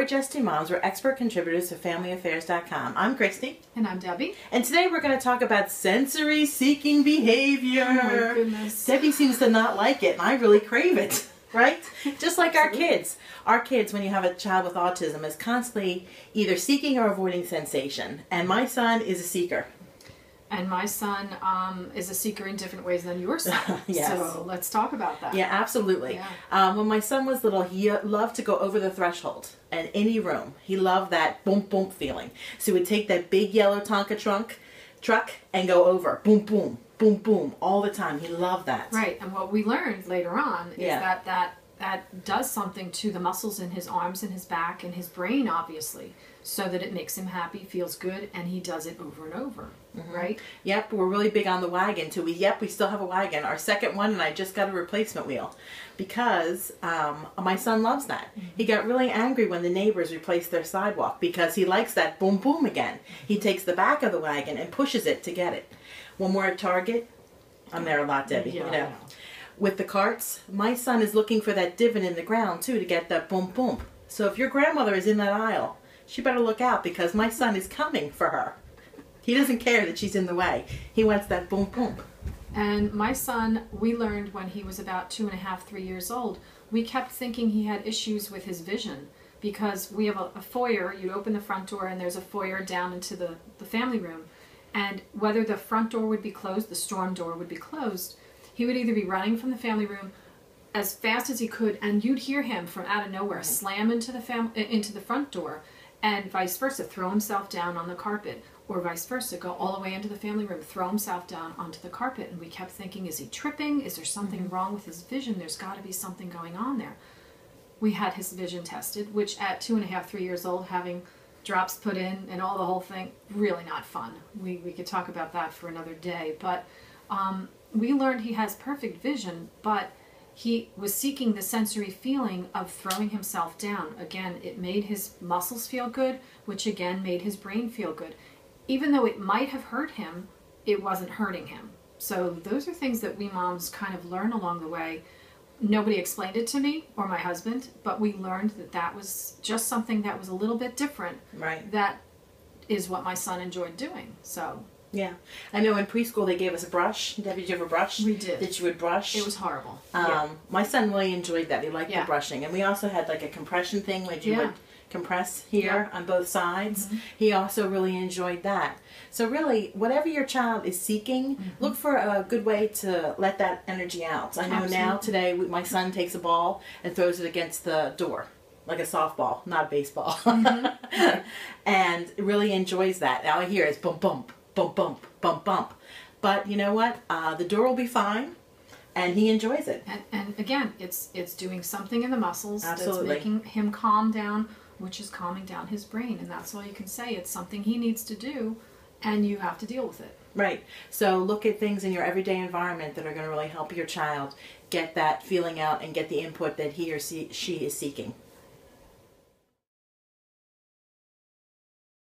We're Just Two Moms. We're expert contributors to FamilyAffaires.com. I'm Christy. And I'm Debbie. And today we're going to talk about sensory-seeking behavior. Oh my goodness. Debbie seems to not like it, and I really crave it. Right? Just like our kids. Our kids, when you have a child with autism, is constantly either seeking or avoiding sensation. And my son is a seeker. And my son is a seeker in different ways than your son. Yes. So let's talk about that. Yeah, absolutely. Yeah. When my son was little, he loved to go over the threshold in any room. He loved that boom, boom feeling. So he would take that big yellow Tonka truck and go over. Boom, boom, boom, boom, all the time. He loved that. Right. And what we learned later on is Yeah. that does something to the muscles in his arms and his back and his brain, obviously, so that it makes him happy, feels good, and he does it over and over. Mm-hmm. Right? Yep, we're really big on the wagon too. We still have a wagon. Our second one, and I just got a replacement wheel because my son loves that. Mm-hmm. He got really angry when the neighbors replaced their sidewalk because he likes that boom boom again. He takes the back of the wagon and pushes it to get it. When we're at Target, I'm there a lot, Debbie. Yeah, you know. I know. With the carts, my son is looking for that divot in the ground too to get that boom boom. So if your grandmother is in that aisle, she better look out because my son is coming for her. He doesn't care that she's in the way. He wants that boom boom. And my son, we learned when he was about 2.5, 3 years old, we kept thinking he had issues with his vision because we have a foyer. You open the front door and there's a foyer down into the family room. And whether the front door would be closed, the storm door would be closed, he would either be running from the family room as fast as he could, and you'd hear him from out of nowhere slam into the front door, and vice versa, throw himself down on the carpet, or vice versa, go all the way into the family room, throw himself down onto the carpet. And we kept thinking, is he tripping? Is there something wrong with his vision? There's got to be something going on there. We had his vision tested, which at 2.5, 3 years old, having drops put in and all the whole thing, really not fun. We could talk about that for another day. But we learned he has perfect vision, but he was seeking the sensory feeling of throwing himself down. Again, it made his muscles feel good, which again made his brain feel good. Even though it might have hurt him, it wasn't hurting him. So those are things that we moms kind of learn along the way. Nobody explained it to me or my husband, but we learned that that was just something that was a little bit different. Right. That is what my son enjoyed doing. So Yeah. I know in preschool they gave us a brush. Debbie, did you have a brush? We did. That you would brush? it was horrible. My son really enjoyed that. He liked the Yeah. brushing. And we also had like a compression thing where you Yeah. would compress here on both sides. He also really enjoyed that. So really, whatever your child is seeking, look for a good way to let that energy out. I know now Absolutely. today my son takes a ball and throws it against the door. Like a softball, not a baseball. And really enjoys that. All I hear is bump, bump, bump, bump, bump, bump. But you know what? The door will be fine. And he enjoys it. And again, it's doing something in the muscles Absolutely. that's making him calm down, which is calming down his brain. And that's all you can say. It's something he needs to do, and you have to deal with it. Right. So look at things in your everyday environment that are going to really help your child get that feeling out and get the input that he or she is seeking.